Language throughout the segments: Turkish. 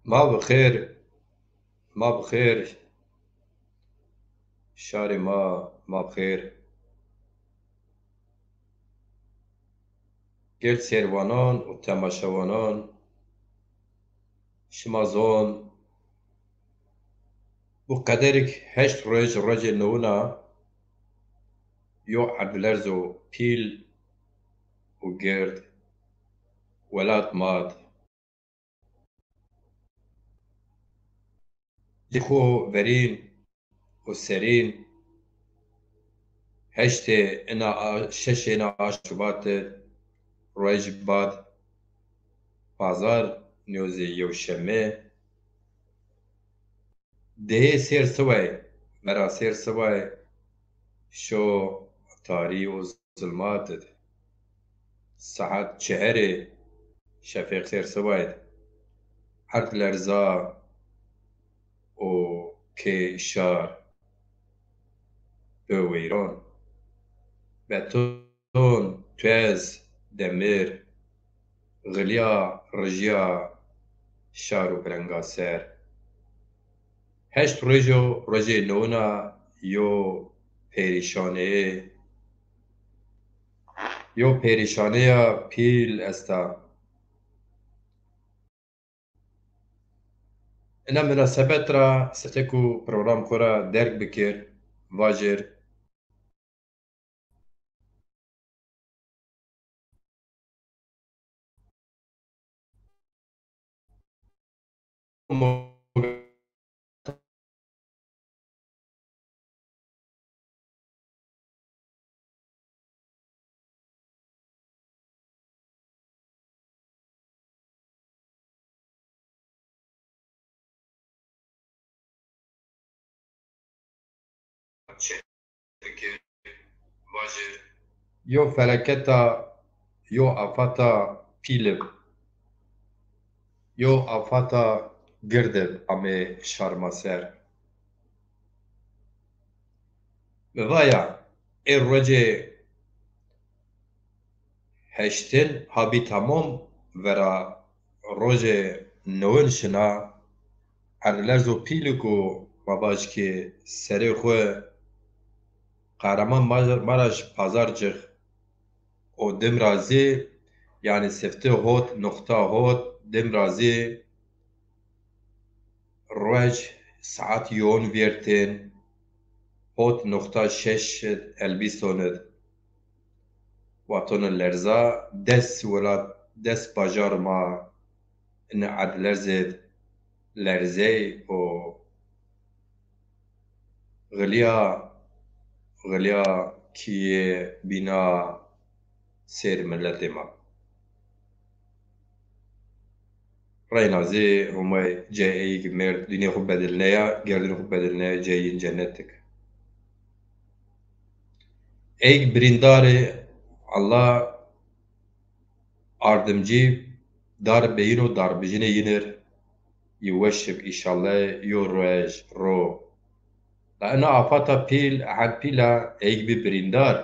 ما بخير. ما بخير. شاري ما بخير. گل سیروانان و تماشاوانان شما زون بو قدرك هشت رج نونا يو عدلرزو بيل وگرد ولات ماد جخو ورين وسرين هشت انا شش انا عشبات رج باد بازار نيوزي يوشمه ده سير سواي مرا سير سواي شو طاري وظلمات ساعات چهره شفیق سیر سواید حرد لرزا و که شار به ویران بتون توز دمیر غلیا رجیا شار و برنگا سر هشت رجی نونا پریشانه یو پریشانه پیل استا انا مناسبت را ستکو پروگرام خورا درک بکر واجر یو فلکتا یو آفاتا پیلب یو آفاتا گردب امی شارماسر بوایا ای روژه هشتن هابی تمام ورا روژه نوین شنا عرلرزو پیلکو مباش که سری خو قهرمان مارش پازار جخ او دم رازی yani sefte hot nokta hot dem razê rej saet yon vêrtên hot nokta şeş elbîsonid watonên lerza dest welat dest bajar ma ne edlerzê lerzey û xiliya kiyê bîna sêr milletê ma Reynazê hûmay ceyî mêrd dûniyê xwe bedilneya gerdînê xwe bedilneya ceyîn cennet dike Eyk birîndarê Allah ardimcî dar beyîn û darbijinê yînir yê weşik îşallah yû rej ro Ena afata pîl ehad pîla eyk bî birîndar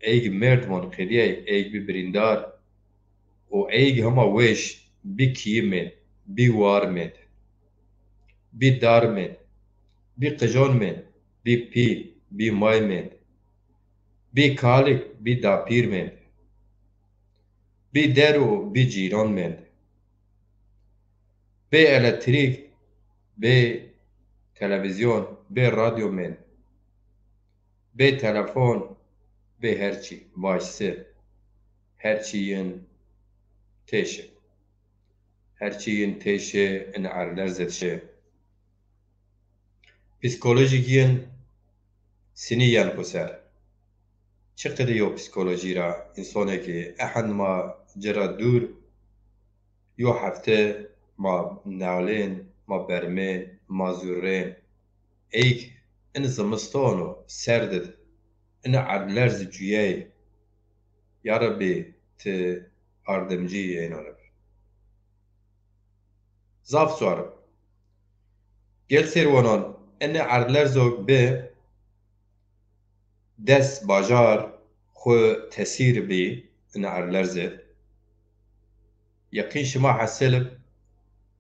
eyk mêrd wan xêdiye eyk bî birîndar û eyk hema wêş bî kiyîmên bî warmên bî darmên bî qijanmên bî pîl bî maymên bî kalîk bî dapîrmên bî der û bî cîranmên bê elektrîk bê televîzyon bê radyomên bê telefon bê herçî vaşsî herçî yên têşe herçî yên têşe in erlerzê dişe psîkolojîk yên sinî yên xwe ser çi qedî yo psîkolojî ra însanekî ehand ma cera dûr yo hefte ma nalên ma bermên ma zûrên eyk in zimistan û serdid in erlerz ciyayê ya Rabbi tu ardimcî êno bir zaf swarim gel sêrwanan in erlerzok bê dest bajar xwe tesîr bî in erlerzê yeqîn şima heselib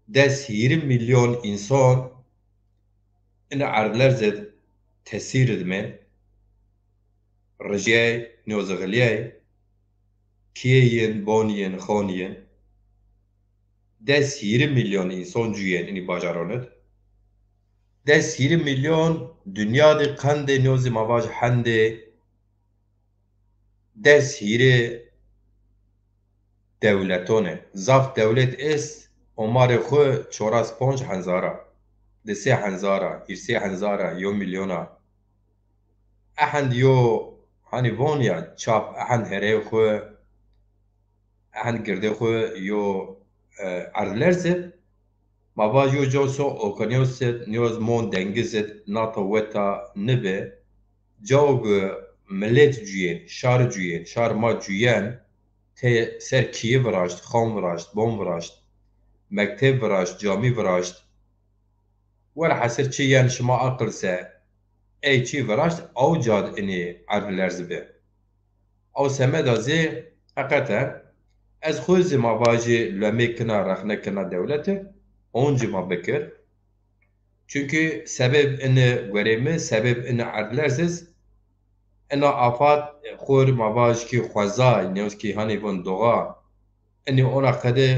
دست 20 milyon insan in erdler zed tesir edmen rejiyay nozgıliyay kiyeyin boniyen khoniyen dest 20 milyon insan cüyen ini bacaronet dest 20 milyon dünyada kande nozi mavaj hande dest 20 devletone zaf devlet est omar xwe çoras 5 hezara di 3 hezara 3 hezara yo milyona ehend yo hani vonya çap ehend here xwe ehend girde xwe yo erdler zed mava yo joso okanyoset nyoz mon dengizet nata weta nibe jawg millet cüyen şar ma cüyen te ser Kiev raşt, xan raşt, bom raşt, mekteb raşt, cami raşt wala hasir çi yan şima aqil se ey çi raşt ew cad inê erdler zibe ew semeda zê heqeten ez xwe zê mava jê lemê kina rexnekina dewletê hûn jî ma bikir çünkü sebeb ine werê min sebeb ine erdler ziz ina afat xwe mava jikî xweza newskî hanê von doğa inê ona qede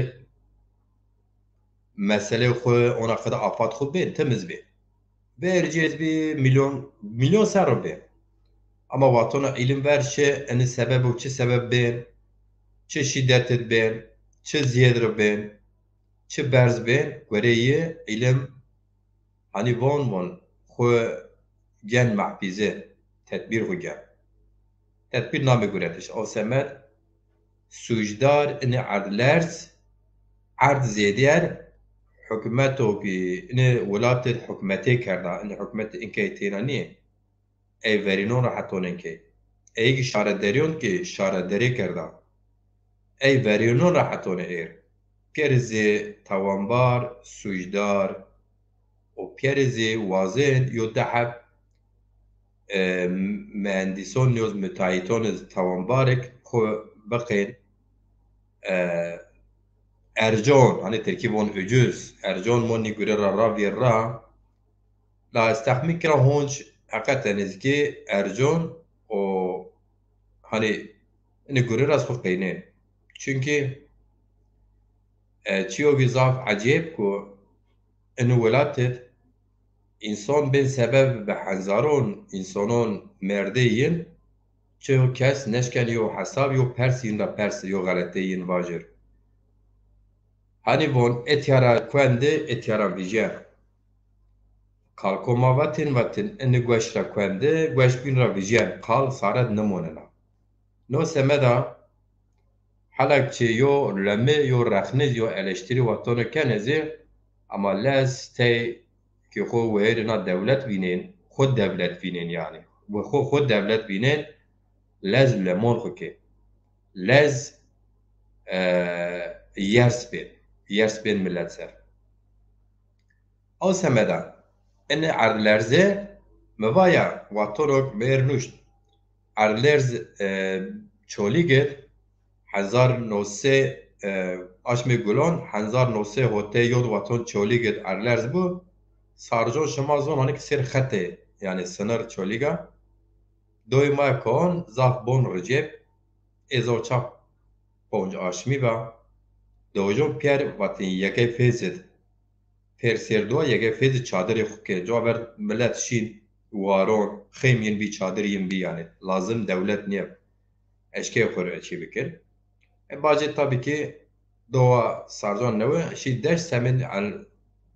mesele xwe ona qede afat xwe bên temiz bê bercêz bê milyon ser bê ama watona îlim ver şe ine sebeb û çi sebeb bên çi şîddetit bên çi zêdir bên çi berz bên werê yê îlim hanî von xwe gen mehfîze tedbîr xwe gen tedbîr name guretîş ew semed sûcdar ine erdlerz erd zêdiyar hikûmetokî ine welatê hikûmetê kerda ine hikûmet inkê têna niyê ew verînon re hetonên kê eyekî şaredarîyon kê şaredarî kerda ew verînon re hetone êr pîrê zê tawanbar sûcdar û pîrê zê wazên yo dehep mühendîson nyoz müteahhîton tawanbarek xwe biqên ercan hani Tirkî von ucuz ercan monî gure ra ravê ra la ez texmîn kira hûn heqeten nêzîkî ercan û hani ine gure ra xwe qînên çünkü çiyokî zaf ecêb ku ine welatê însan bên sebeb bi hezaron însanan merdê yên çi kes neşken yo hesab yo pers yên ra pers yo xeletê yên vajir hani von etyara kwendê etyara vîjer kalkoma vetin ine gweş ra kwendê gweşbîn ra vîjer qal saret nimonina no semeda helek çi yo lemê yo rexnê yo eleştirî watona kene zê ama lez tê ki xwe wêrina dewlet bînên xwe devlet bînên yani xwe devlet bînên lez lemon xwe kê lez yers bên millet ser ew semeda ine erdlerzê mivaya watorok mêrnûşt erdlerz çolîgir 1900 aşmê gulan 1900 hotê yod waton çolîgir erdlerz bû sarcan şima zon hani sêr xetê yani sınır çolîga doyê maya kan zaf bon Recep êza çap ponc aşmî ba dojon pêr watên yekê fêzid pêr sêrdoya yekê fêzid çadırê xwe kê cawer millet şîn waron xêm yên bî çadir yên bî yani lazim dewlet niye eşkê xwe re çê bikir bacê tabii ki doğa sarcan newe şî deş semên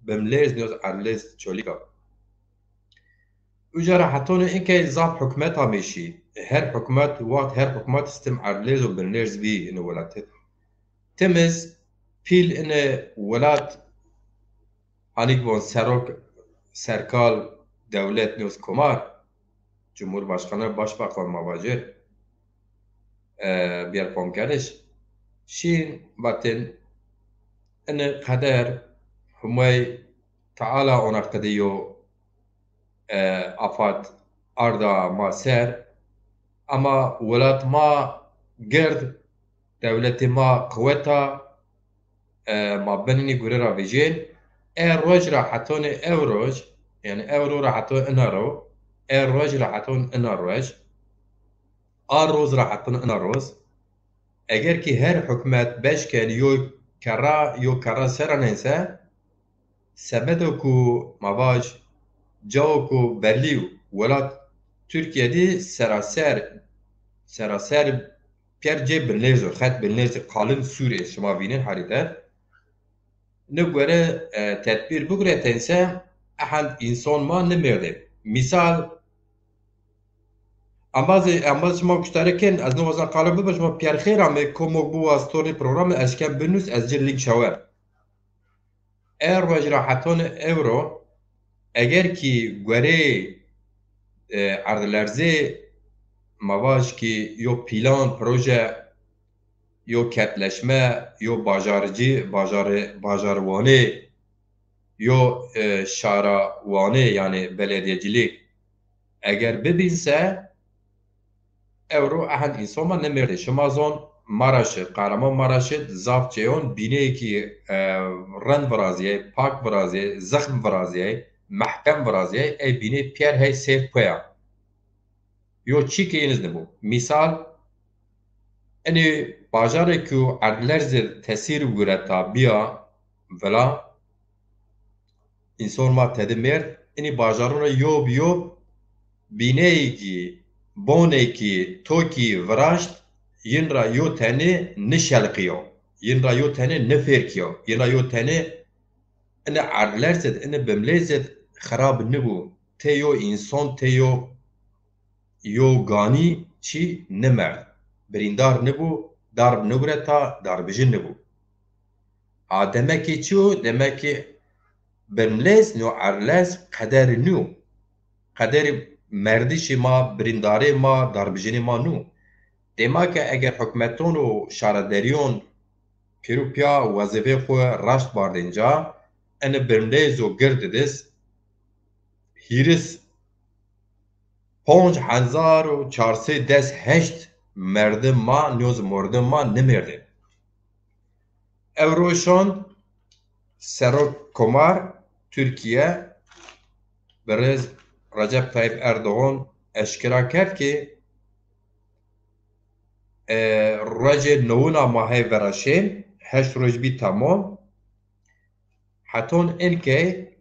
bimlêz nyoz erdlêz çolîka Ujara hetone inkê zaf hikûmeta mêşî her hikûmet stim erdlêz û binlêz bî ine welatê temiz pîl ine welat hanîk von serok serkal dewlet nyoz komar Cumhurbaşkanı Başbakan mavajir Bêrpangerîş şîn batin ine qeder hûmey teala ona qediyo afat arda ma ser ama welat ma gird devletê ma qweta ما بنني قريرا بيجين روج راح حتون روج يعني اورو راح حتون انارو روج راح حتون اناروج روز راح حتون اناروز اگر کی هر حکومت بش کن یو کرا سر ننسا سبدو کو مواج جاو کو برلیو ولات ترکیه دی سراسر پیرجه بنلرزو خط بنلرز قالن سوریه شما بینین حریته نگوره تدبیر بگره تنسه احد انسان ما نمیرده مثال امباز شما کشتاره کن از نوازان قالب بباش ما پیار خیر همه کمک بو از طوری پروگرام از کم بنوس از جر لینک شوه روش راحتان اورو اگر کی گوره عرضلرزه مواج کی یو پیلان پروژه یو کتلشمه یو باجاروانه یو شاراوانه یعنی بلدیه‌cilik eğer bibinse euro ahad insoma nemirde şamazon Maraş'ı, Kahramanmaraş'ı zavçeyon bine ki ren varaziye, pak varaziye, zahm varaziye, mahkem varaziye bine pier hey sev poya. Yo çi keyiniz ne bu? Misal eni bajarı ku adlerze tesir gureta biya vela insan ma tedmir eni bajarına yo bineyki boneki toki vraşt yinra yo tane nişelqiyo yinra yo tane neferkiyo yinra yo tane ene adlerzet ene bemlezet xarab nebu teyo insan teyo yo gani çi nemer berindar nebu darb negreta darbijin nebu ademeki çu demeki bemlez no arlez kader nu kader مردشی ما برینداری ما داربجینی ما نو دیما که اگر حکمتون و شاردریون پیروپیا وظیفه خو رشت باردینجا ان برندز و گرد دست هیرس 5408 مردم ما نیوز مردم ما نمیرده اوروشان سرک کمار ترکیه برز Recep Tayyip Erdoğan eşkira kerd ki rojê newina mahê veraşên heşt roj bî temam heton enkê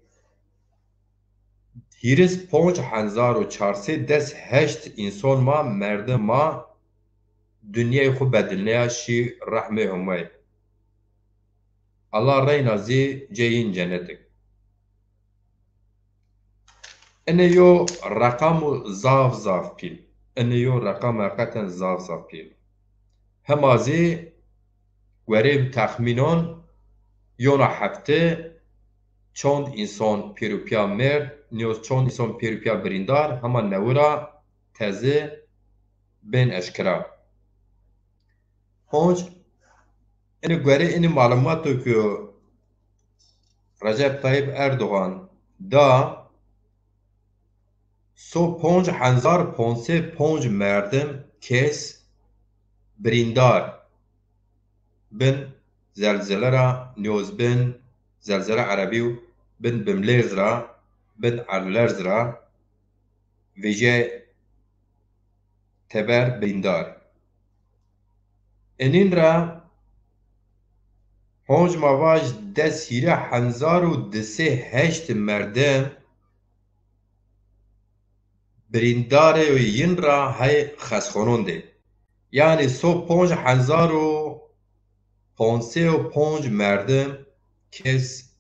hîris 5408 însan ma merdim ma dunyayê xwe bedilneya şî rehmê hûmayê Allah reyna zî ceyîn cennetik ene yo rakam zav pîl ene yo rakam hakikaten zav pîl hemazî werê texmînan yona hefte çand însan pêropiya mêr nîyoz çand însan pêropiya birîndar hema newira teze bên eşkira Honc ene gwerê enê malumato ku Recep Tayyip Erdoğan da 5505 merdim kes birîndar bin zelzelera nîyoz bin zelzele erebî û bin bimlêz ra bin erlerz ra vêjê teber birîndar enîn ra honc mavaj dest hîre 1208 merdim birîndarê yîn ra hey xesxwenan de yani 5505 merdim kes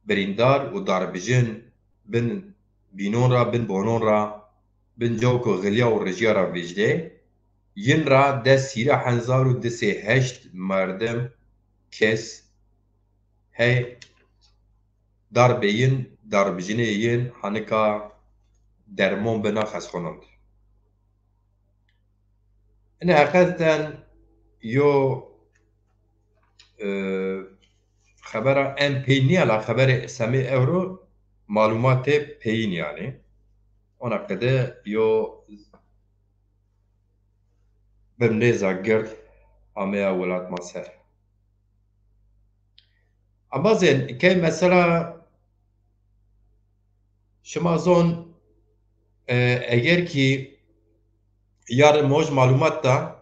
birîndar û darbijin bin bînon ra bin bonon ra bin cewk û xiliya û rijiya ra vêjde yîn ra dest hîre 1208 merdim kes hey darbê yîn darbijinê yîn henika derman bina xesxwenan ene heqeqeten yo xebera em peyniya la xeberê semê ewro malumatê peyîn yani ona qede yo bimlêza gird ameya welatma ser Ama zin ki mesela şema zon eğer ki yarın moj malumat da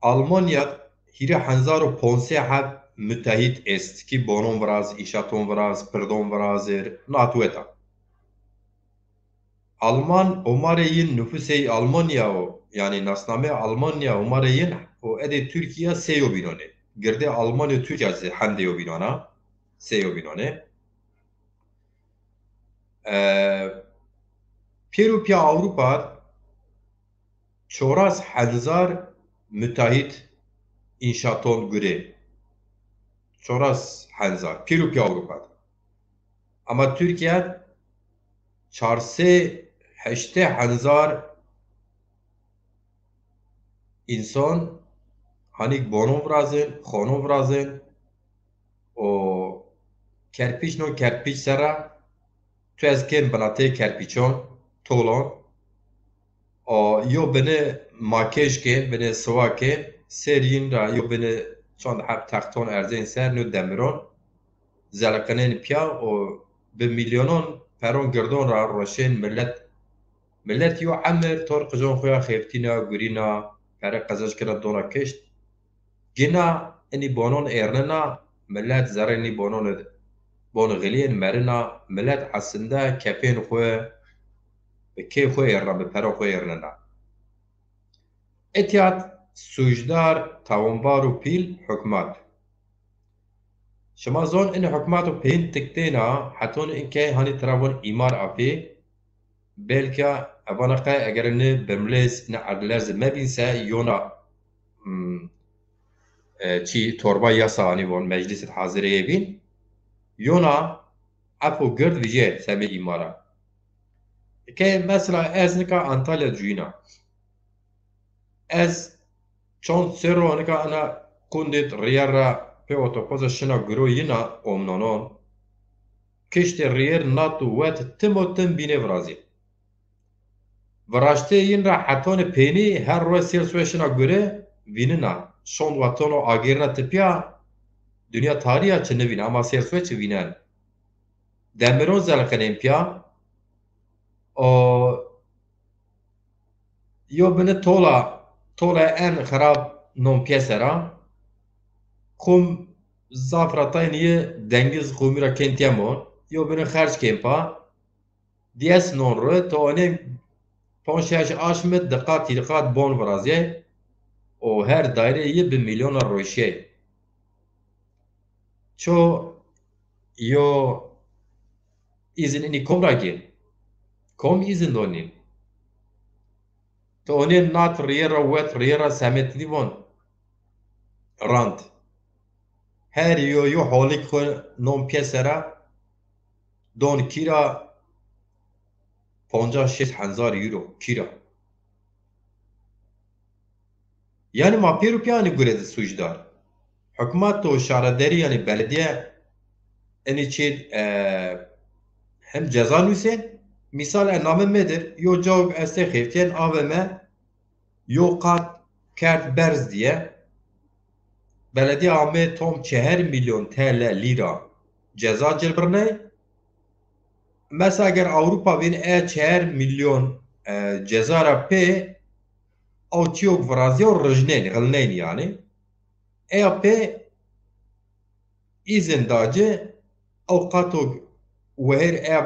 Almanya hire 1500 müteahhit est ki bonon vraz, işaton vraz, perdon vrazir, natweta. Alman umareyin nüfuseyi Almanya o yani nasname Almanya umareyin o ede Türkiye seyo binone. Girde Almanya Türkiye handeyo binona. Seyo binone. Perupya Avrupa çoraz henzar müteahhit inşaaton göre. Çoraz henzar. Perupya Avrupa. Ama Türkiye çarse heşte henzar insan hanik bonon vrazin, xonon vrazin o kerpiç no kerpiç sera tu ez kêm binatê kerpîçon tolan yo bine makêjkên bine siwakên seriyên ra yo bine çand heb texton erzên ser nû demiron zeleqinên piya û bi milyonon peron girdon ra roşên millet yo emir tor qijon xwe ya xêftîna gurîna pere qezajkira dona kişt gina enî bonon êrnina millet zerrînî bonon bonغiliyên merina millet esinde kepên xwe bi kê xwe êrna bi pera xwe êrnina. Etiyat sûcdar, tawinbar û pîl hikûmet. Şima zon in hikûmet û peyên tiktêna heton înke hanî tiravon îmar apê belke evana qe eger ni bimlêz ni edlerz mebînse yona çî torba yasa hanî von meclisê haziriyê bîn yona ev gird vijê semê îmara. Ke mesela ez nika Antalya cûyîna. Ez çand sero nika ana kundêt rêyer ra pê otopoza şina giroyîna omnanon kiştê rêyer nat û wet tim û tim bîne virazî. Viraşteyîn ra hetonê pênî her roz sêr swê şina gure vînina şond weton û agirina tipiya dünya tariya çi nivîne ama sêr swê çi vînen. Demiron zeleqinên piya o yo bine tola en xerab non-piyesera kum zafratayniye dengiz xumira kentiyamon yo bine xerç kempa dies non re to onem ponşaj aşmet diqat tirqat bon vrazye o her daireye bir milyona roşye ço yo izin ini komra gel kom izin donin to onem nat riyera wet riyera samet livon rand her yo holik xwe non piyesera don kira 50-60 euro kira. Yani ma pêro piyani gure di sûcdar. Hikûmet û şaredarî yani belediye enî çê hem ceza nûsên misal name medir yo cawk ez tê xêftiyên avê me yo qat kert berz diye belediye Amê tom 4 milyon TL lîra ceza cilbirne mesela eger Avrupa vên 4 milyon ceza ra pê ew çîyok viraziya û rijnên xilnên yani eya pê îzin dace ew qatok wehêr ev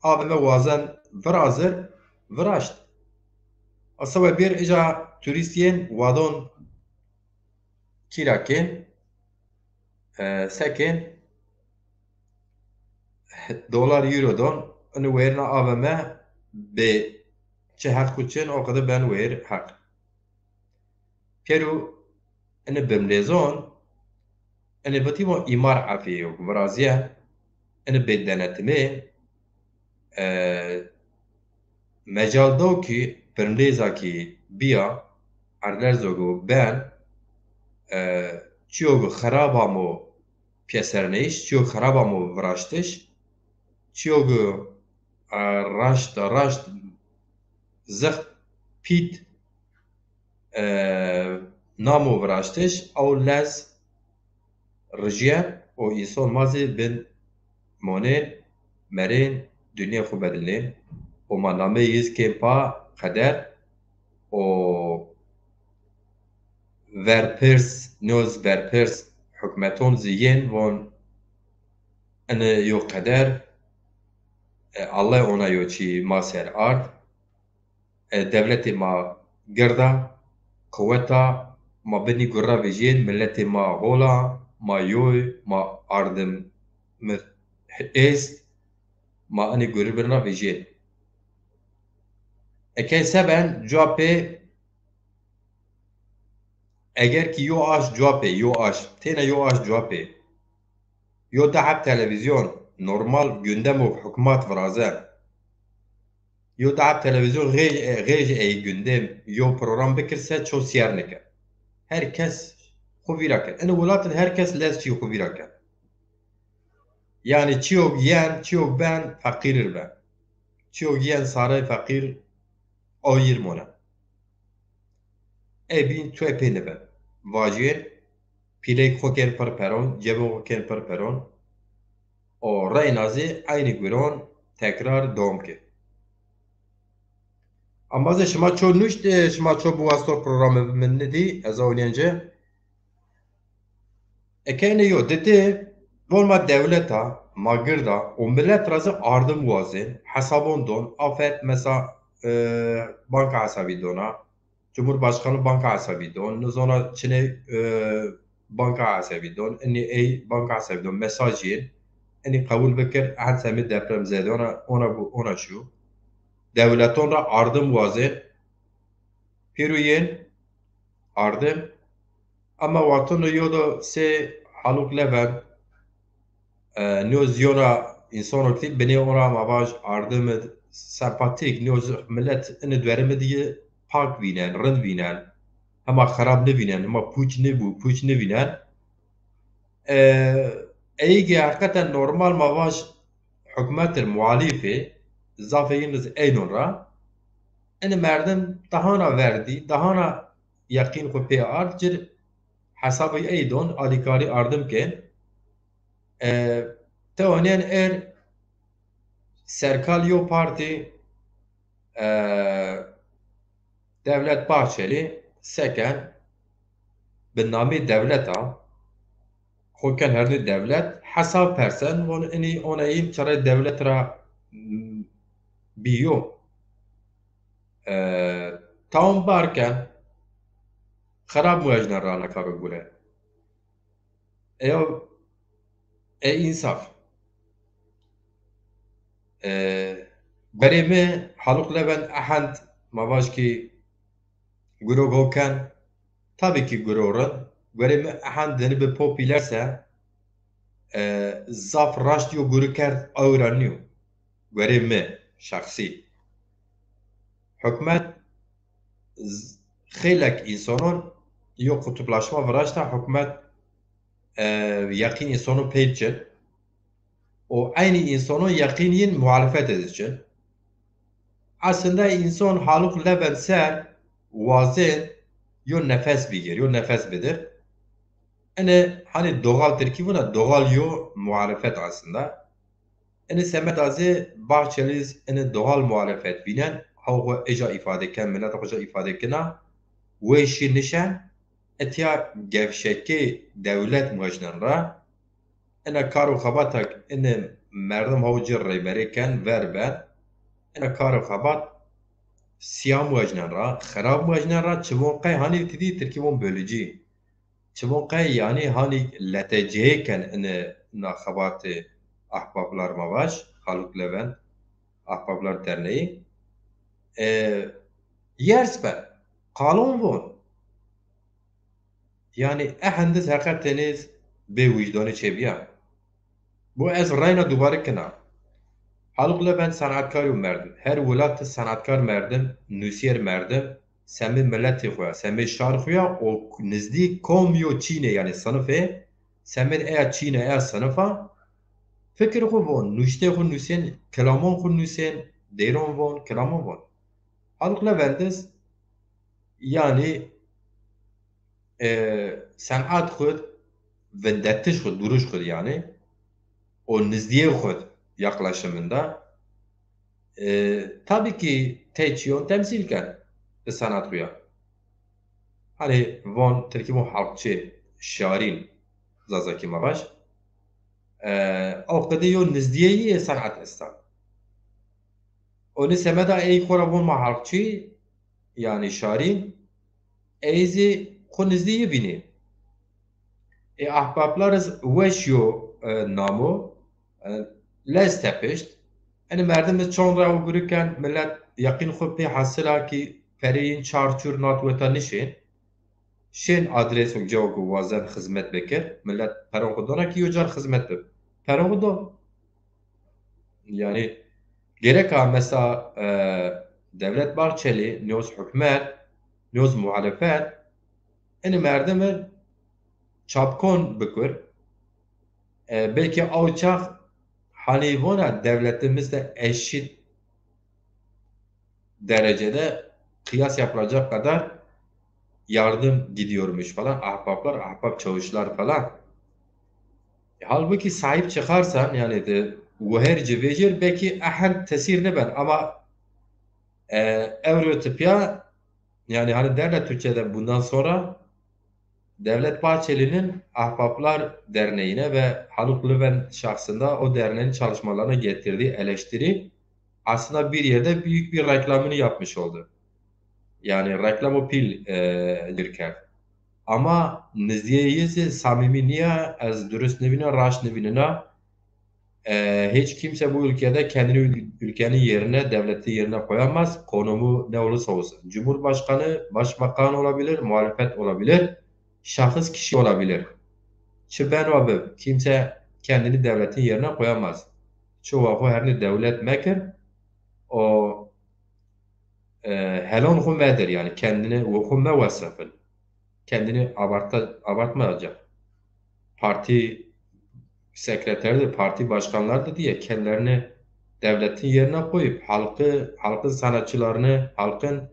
avê me wazan virazir viraşt. Asa we bêr îja turîstiyên wadon kîrakên sekên dolar euro don û wêrina avê me bê çi heq û çin o qede ben wêr heq. Pêrû ini bimlêzon ini bitîmo îmar efê yok viraziye ini bê denetimê mecal da ki pirndêzakî biya erlerzogo ben çiyok xerabamo piyesernêş çiyok xerabamo viraştiş çiyok raşt zıxt pît namo viraştiş ew lez rijiye û înson mazê bin monên merên dunya xwe bedilên û ma nameyê yîskên pa qeder û verpirs nûz verpirs hikûmeton zîyên wan ene yo qeder Allah ona yo çî ma ser ard devletê ma girda quweta ma binî gura vêjiyên milletê ma hola ma yoy ma ardim êst ma enê guribirina vêjiyên ekey seben cawapê eger ki yo aş cawapê yo aş têne yo aş cawapê yo dehep televîzyon normal gündem û hikûmat viraze yo dehep televîzyon rêj ey gündem yo program bikirse ço siyar nike herkes xwe vîra kir ene welatên herkes lez çî xwe vîra kir yani çiyok yên çiyok ben feqîr be çiyok yên sare feqîr ayîr mone evîn tu pê nibe vajiyên pîlek xwekên pir peron cebên xwekên pir peron û rey nazê aynî guron tekrar dom kir ambazê şima ço nûşt şima ço bi wastor programê min nidî ez awinênce ekeyne yo ditê volma dewleta ma girda û millet razê ardim wazên hesabon don afet mesa banka hesabî dona Cumhurbaşkanı banka hesabî don nizona çinê banka hesabî don enê ey banka hesabî don mesajiyên enê qebûl bikir ehd semê depremzede ona çû devleton ra ardim wazên pîrûyên ardim ama waton yo da sê halûk leven nûz yona însanokî binê ona mavaş ardim sempatîk nûz millet enê dwerimê diye pak bînen rind bînen hema xerab nebînin hema pûç nebînin eygê heqeten normal mavaş hikûmetên muhalîfê zafeyên eynon ra ene merdim dahana verdî dahana yeqîn xwe pê ard cir hesabê ey don alîkarî ardim kin tewanên er serkal yo partî Devlet Bahçeli seken bi namê devleta xwekin hernê devlet hesab persen wan enê onayîn çare devlet ra bîyo tam barken xerab muejne ra nekave gule ew însaf berê me halûk leven ehend mavaşkî gurok hoken tabii ki gurorin werê me ehend dinibe popüler se zaf raştî û gurûker ewra nîyo werê me şexsî hikûmet xêlek însanan yo qutuplaşma vi raşta hikûmet yeqîn însanan pê diçin û aynî însanan yeqîn yên muhalefetê diçin aslında însan halûk leven ser wazên yo nefes bigir yo nefes bidir ene hani doğal Tirkî bûna doğal yo muhalefet aslında ene Semet Azê Bahçeli ene doğal muhalefet bînin hew xwe êja îfade kin milleta xwe îfade kina wê şî nişen etiya gevşekê dewlet muejnan ra ene kar û xebatek ene merdim hew cî rêberê kin verbe ene kar û xebat siyam muejnan ra xerab muejnan ra çivon qey hanî tidî Tirkî wan bölücî çivon qey yani hanî leteceyê kin ene naxebatê ahbaplar mavaş halûk leven ahbaplar derneği yers be qalon bûn yani ehendiz heqeteniz bê wijdanê çêbiya bu ez rayna dubare kina halûk leven sanatkarî û merdim her welatê sanatkar merdim nûsyer merdim semê milletê xwe semê şar xwe ya û nizdîk kom yo Çînê yani sinifê semên eya Çînê eya sinifa fikir xwe bûn nûştê xwe nûsên kilaman xwe nûsên dêron bûn kilaman bûn halûk leven diz yani senat xwe vendettiş xud, duruş xud yani o nizdiye xud yaklaşımında tabii ki teçhiyon temsil ken li sanat xuya. Hani van Tirkî bu halkçı şairîn zazakî me baş ew qedê yo nizdiyeyê sanat estan. O li semeda ey xwe re bon me halkçî yani şairîn êzê xwe nizdiyê bînê. Ahbaplar weş yo namo lez tepişt hani merdim çon ra biriken millet yaqîn xwe pê hasila kî pereyên çarçûr natweta nişên şên adres û cewek û wazan xizmet bikir millet peron xwe dana kî yo car xizmet bib. Peron xwe da yani gereka mesela Devlet Bahçeli nêz hikûmet nêz muhalefet hani merdimin çapkon bikir belki ew çax hanîvana devletimizde eşit derecede kıyas yapılacak kadar yardım gidiyormuş falan. Ahbaplar, ahbap çavuşlar falan. Halbuki sahip çıkarsan yani de her civecir belki ahen tesir ne ben ama Evrotipya yani hani derler Türkçe'de bundan sonra Devlet Bahçeli'nin Ahbaplar Derneği'ne ve Haluk Lüven şahsında o derneğin çalışmalarına getirdiği eleştiri aslında bir yerde büyük bir reklamını yapmış oldu. Yani reklam o pil dirker. Ama niziyeyisi samimi niye az dürüst nebine raş nebine hiç kimse bu ülkede kendini ülkenin yerine, devleti yerine koyamaz. Konumu ne olursa olsun. Cumhurbaşkanı, başbakan olabilir, muhalefet olabilir, şahıs kişi olabilir. Çi ben abi kimse kendini devletin yerine koyamaz. Çoğu her devlet mekir o helon humedir yani kendini hume vasıfın. Kendini abartmayacak. Parti sekreterdir, parti başkanlardır diye kendilerini devletin yerine koyup halkın sanatçılarını, halkın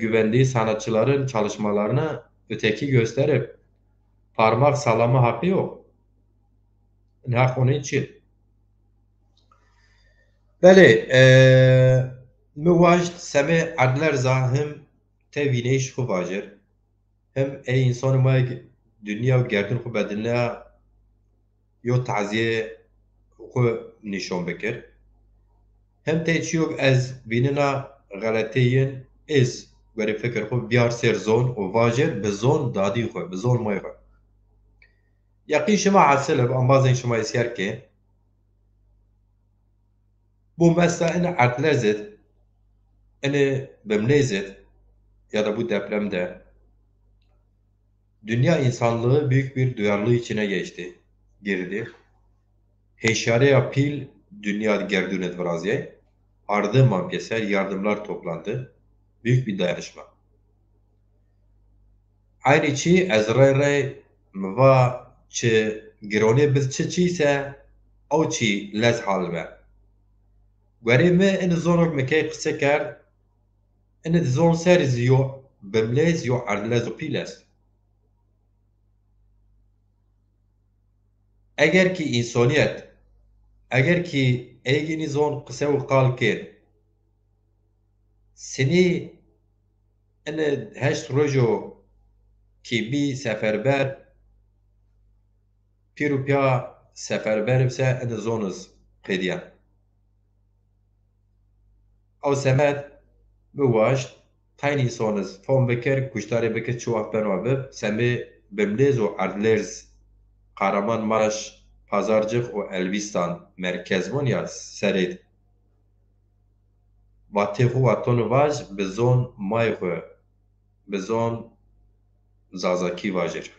güvendiği sanatçıların çalışmalarını öteki gösterip parmak sallama hakkı yok. Ne hak onun için. Beli, müvajd seme adler zahim tevineş xubajir. Hem ey insanı ma dünya gerdin xu bedinle yo taziye xu nişan bikir. Hem teçhiyok ez bînina xeleteyên ez werî fikir xwe biyar ser zon û vajir bi zon dadî xwe bi zon may xwe. Yaqîn şima hesil bi ambazên şima êskerkê bu mesela ine ertlezit ine bimlêzit ya da bu depremde dünya insanlığı büyük bir duyarlılığı içine girdi. Heşareya pil dünya gerdûnet viraziye ardı mamkeser yardımlar toplandı. Büyük bir dayanışma. Aynı çi ez rê miva çi gironê biz çi çîse ew çî lez hal be. Werê me ine zonok mikey qise kerd ine zon ser yo bimlêz yo erdlez û pîl est. Eger ki însaniyet eger ki êgînî zon qise û qal kir sinî ine heşt roj û kîbî seferber pîr û piya seferber bise ine zoniz qêdiyan. Ew semed biwaşt taynî insaniz fom bikir kuştarê bikir çû beno bib semê bimlêz û erdlêrz Kahramanmaraş, Pazarcık û Elbistan merkez bûn ya serê Vatê xwe watonû vaj bi zon mayê xwe bi zon zazakî vajir.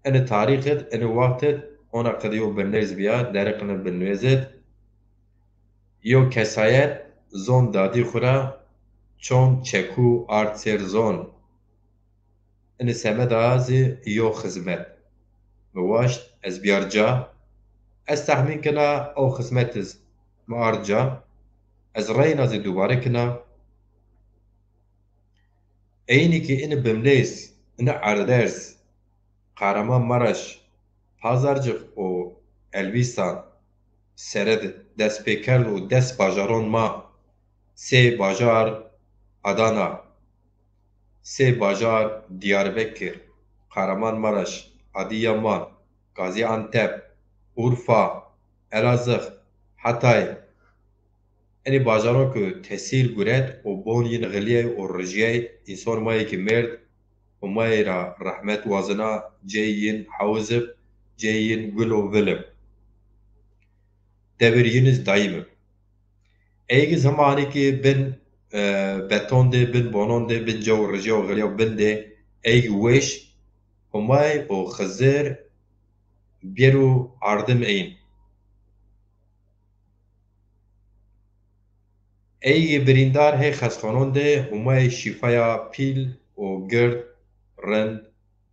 Ine tarîxet ine wextet ona qedî yo bimlêz biya deriqine binêzit yo kesayet zon dadî xwe re çon çekû ard ser zon ine semeda zê yo xizmet biwaşt ez biyarca ez tehmîn kina ew xizmetiz me arca ez reyna zê dubare kina eynîkî ine bimlêz ine erders Kahramanmaraş, Pazarcık o Elbistan sered dest pê kerd û dest bajaron ma sê bajar Adana, sê bajar Diyarbekir, Kahramanmaraş, Adıyaman, Gaziantep, Urfa, Elazığ, Hatay enê bajaron ku tesîr guret û bon yên xiliyê û rijiyê însan mayekî mêrd û mayê ra rehmet wazina cê yên hewzib, cê yên gul û vilib. Devirîniz dayîmim. Êgî zimanekî bin beton de, bin bonon de, bin cew rijiya û xiliya bin de êgî weş Humayê û Xizir bêr û ardim ên. Êgî birîndar hey xezxanan de Humayê şîfeya pîl û gird rind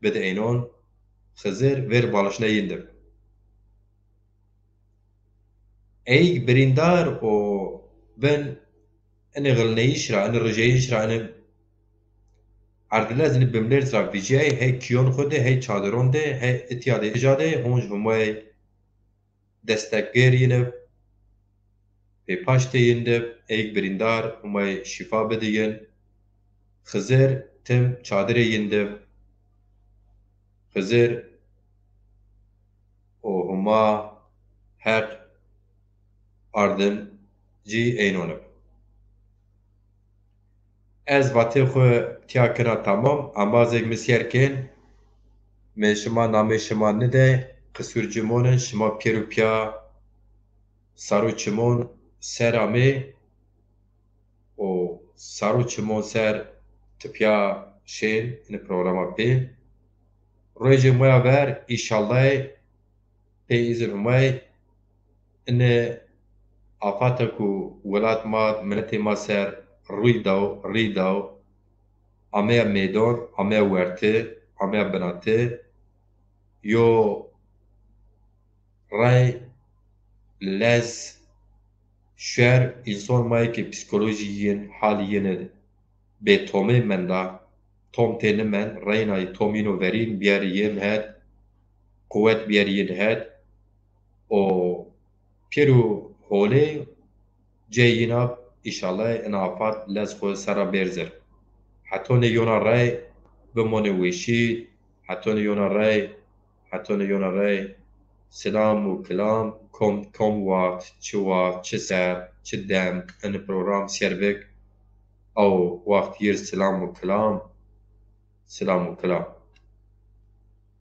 bide ênan Xizir vêr balişneyên de. Êgî birîndar û bin enê xilneyî şira, enê rijeyî şira, enê erdilezî bimlêr şira vîjeyê hey kîyan xwe de, hey çadiran de, hey îtiyadê hêja de hûn ji Humayê destekgêr yên pêpaş tê yên de êgî birîndar Humayê şîfa bidigin. Xizir tim çadirê yên de Xizir û Huma heq ardim cî ênan in. Ez vatê xwe tiya kira temam, ambazek misyar kên mê şima namê şima nide, qisûr cimon in, şima pêr û piya sar û çimon ser amê û sar û çimon ser tipiya şên in programa pê. Rojê maya ver îşallahê pê îzin Humayê inê afata ku welat ma miletê ma ser rûy daw ameya mêdan, ameya wertê, ameya binatê yo ray lez şer însan mayekî psikolojî yên halî yên bêtomê menda tom tê nimen reynayê tomîno verîn biyar yên het quwet biyar yên het û pêr û holê cê yên îşallahê in afat lez xwe sera bêrzir. Hetonê yona ray bimane wêşî, hetonê yona ray, hetonê yona ray silam û kilam kom wat, çi ser, çi dem in program servek ew waxt yir silam û kilam